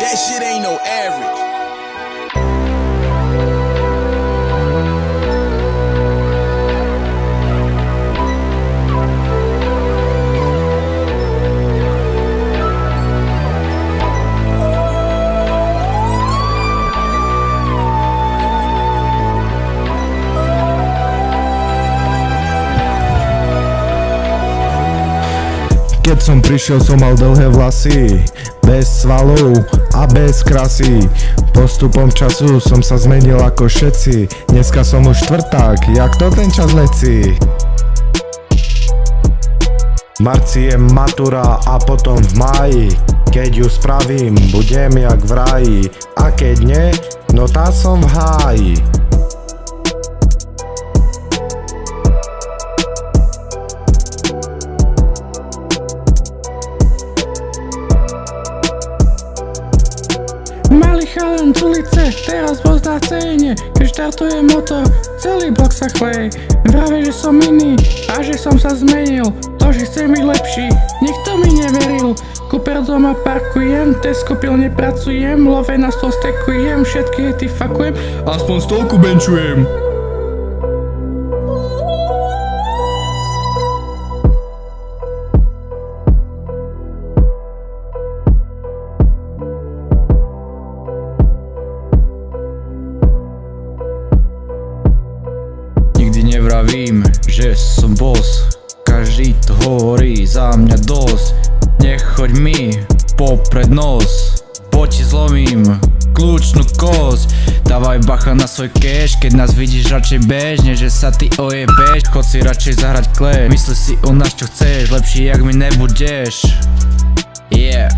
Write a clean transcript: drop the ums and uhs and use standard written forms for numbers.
that shit ain't no average. Keď som prišiel, som mal dlhé vlasy, bez svalov a bez krasy. Postupom času som sa zmenil ako všetci. Dneska som už štvrták, jak to ten čas lecí. V marci je matura a potom v máji. Keď ju spravím, budem jak v ráji. A keď nie, no tá som v háji. Malý chalan z ulice, teraz boss na scéne. Keď štartuje motor, celý blok sa chveje. Vraví, že som iný a že som sa zmenil. To, že chcem byť lepší, nikto mi neveril. Cooper doma parkujem, Tesco pilne pracujem. Love na stôl stekujem, všetky hity fakujem. Aspoň stolku benčujem. Nikdy nevravím, že som boss, každý to hovorí za mňa dosť. Nechoď mi popred nos, bo ti zlomím kľúčnú kosť. Dávaj bacha na svoj cash, keď nás vidíš radšej bežne, že sa ty ojebeš. Chod si radšej zahrať klep, mysli si o nás čo chceš, lepší jak mi nebudeš. Yeah.